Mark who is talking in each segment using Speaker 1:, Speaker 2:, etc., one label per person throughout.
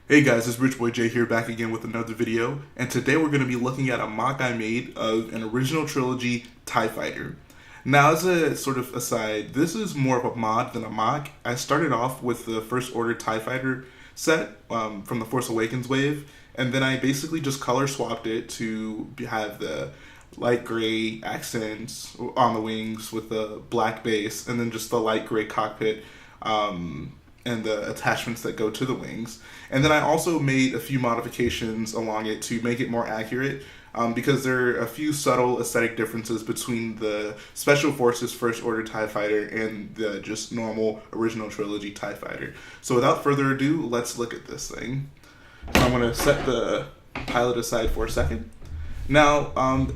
Speaker 1: Hey guys, it's Rich Boy J here back again with another video, and today we're going to be looking at a mock I made of an original trilogy TIE Fighter. Now, as a sort of aside, this is more of a mod than a mock. I started off with the First Order TIE Fighter set from the Force Awakens wave, and then I basically just color swapped it to have the light gray accents on the wings with the black base, and then just the light gray cockpit and the attachments that go to the wings. And then I also made a few modifications along it to make it more accurate, because there are a few subtle aesthetic differences between the Special Forces First Order TIE Fighter and the just normal original trilogy TIE Fighter. So without further ado, let's look at this thing. So I'm going to set the pilot aside for a second. Now,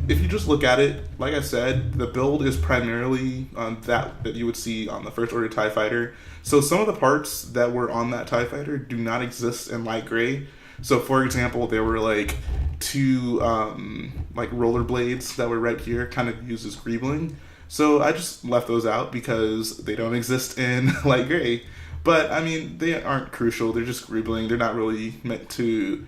Speaker 1: if you just look at it, like I said, the build is primarily that you would see on the First Order TIE Fighter. So some of the parts that were on that TIE Fighter do not exist in light gray. So for example, there were like two like roller blades that were right here, kind of used as greebling. So I just left those out because they don't exist in light gray. But I mean, they aren't crucial. They're just greebling. They're not really meant to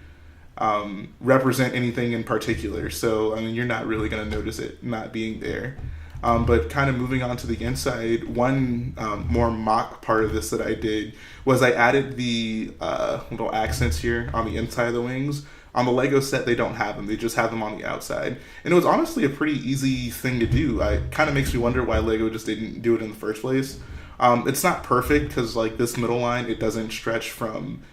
Speaker 1: represent anything in particular. So, I mean, you're not really going to notice it not being there. But kind of moving on to the inside, one more mock part of this that I did was I added the little accents here on the inside of the wings. On the Lego set, they don't have them. They just have them on the outside. And it was honestly a pretty easy thing to do. It kind of makes me wonder why Lego just didn't do it in the first place. It's not perfect because, like, this middle line, it doesn't stretch from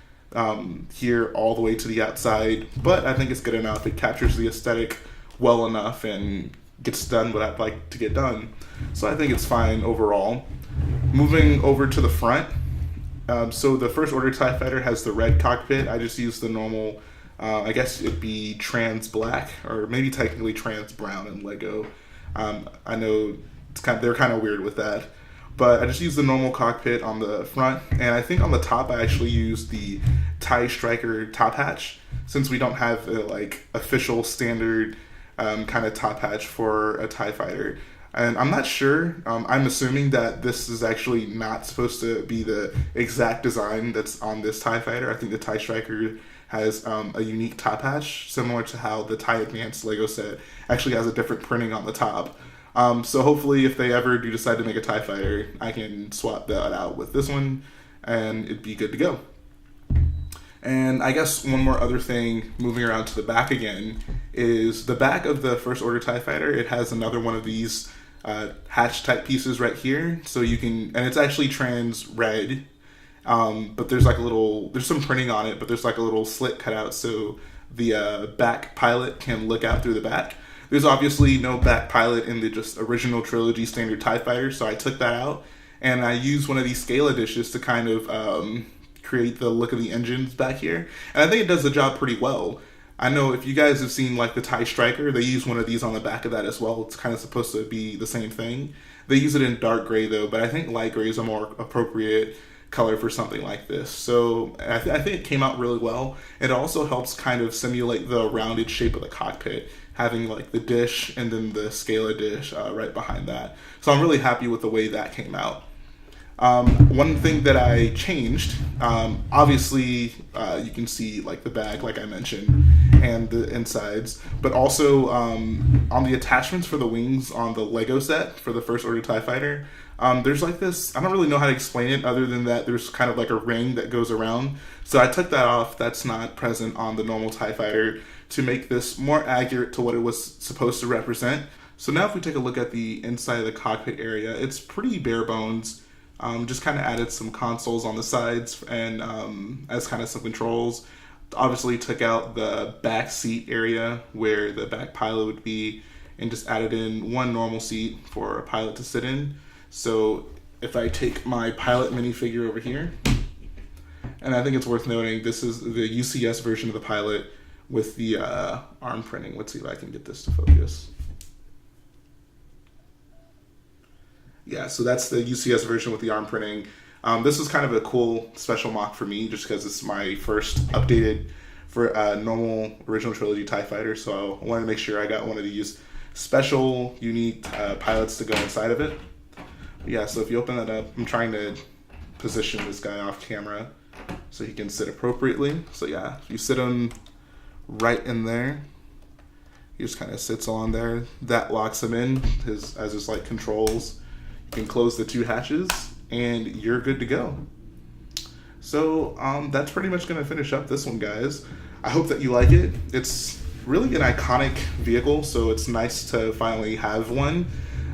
Speaker 1: here all the way to the outside, but I think it's good enough. It captures the aesthetic well enough and gets done what I'd like to get done. So I think it's fine overall. Moving over to the front, so the First Order TIE Fighter has the red cockpit. I just used the normal, I guess it'd be trans black, or maybe technically trans brown in Lego. I know they're kind of weird with that. But I just used the normal cockpit on the front, and I think on the top I actually used the TIE Striker top hatch, since we don't have a like official standard kind of top hatch for a TIE Fighter. And I'm not sure, I'm assuming that this is actually not supposed to be the exact design that's on this TIE Fighter. I think the TIE Striker has a unique top hatch, similar to how the TIE Advanced Lego set actually has a different printing on the top. So hopefully if they ever do decide to make a TIE Fighter, I can swap that out with this one and it'd be good to go. And I guess one more other thing, moving around to the back again, is the back of the First Order TIE Fighter. It has another one of these hatch type pieces right here. So you can, and it's actually trans red, but there's like there's some printing on it, but there's like a little slit cut out so the back pilot can look out through the back. There's obviously no back pilot in the just original trilogy standard TIE Fighter, so I took that out, and I used one of these scale dishes to kind of create the look of the engines back here, and I think it does the job pretty well. I know if you guys have seen like the TIE Striker, they use one of these on the back of that as well. It's kind of supposed to be the same thing. They use it in dark gray though, but I think light gray is a more appropriate color for something like this. So I think it came out really well. It also helps kind of simulate the rounded shape of the cockpit, having like the dish and then the scalar dish right behind that. So I'm really happy with the way that came out. One thing that I changed, obviously you can see like the bag like I mentioned and the insides, but also on the attachments for the wings on the Lego set for the First Order TIE Fighter, there's like this, I don't really know how to explain it other than that there's kind of like a ring that goes around. So I took that off. That's not present on the normal TIE Fighter to make this more accurate to what it was supposed to represent. So now if we take a look at the inside of the cockpit area, it's pretty bare bones. Just kind of added some consoles on the sides and as kind of some controls. Obviously took out the back seat area where the back pilot would be and just added in one normal seat for a pilot to sit in. So if I take my pilot minifigure over here, and I think it's worth noting, this is the UCS version of the pilot with the arm printing. Let's see if I can get this to focus. Yeah, so that's the UCS version with the arm printing. This is kind of a cool special mock for me just because it's my first updated for normal original trilogy TIE Fighter. So I wanted to make sure I got one of these special, unique pilots to go inside of it. Yeah, so if you open that up, I'm trying to position this guy off camera. so he can sit appropriately. So yeah, if you sit him right in there, he just kind of sits on there. That locks him in as his like controls. You can close the 2 hatches and you're good to go. So that's pretty much going to finish up this one, guys. I hope that you like it. It's really an iconic vehicle, so it's nice to finally have one.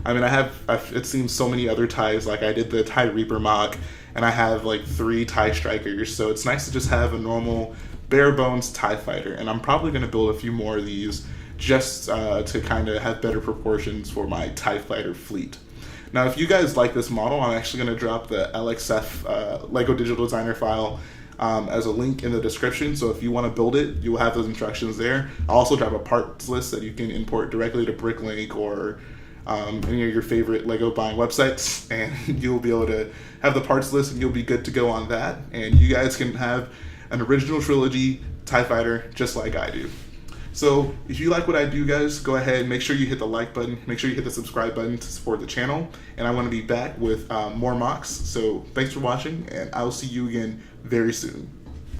Speaker 1: I mean, I've it seems so many other TIEs, like I did the TIE Reaper MOC, and I have like 3 TIE Strikers, so it's nice to just have a normal, bare bones TIE fighter, and I'm probably going to build a few more of these just to kind of have better proportions for my TIE fighter fleet. Now, if you guys like this model, I'm actually going to drop the LXF Lego Digital Designer file as a link in the description. So if you want to build it, you'll have those instructions there. I'll also drop a parts list that you can import directly to Bricklink or any of your favorite Lego buying websites, and you'll be able to have the parts list and you'll be good to go on that. And you guys can have an original trilogy TIE fighter just like I do. So if you like what I do, guys, go ahead, make sure you hit the like button, make sure you hit the subscribe button to support the channel, and I want to be back with more MOCs. So thanks for watching, and I will see you again very soon.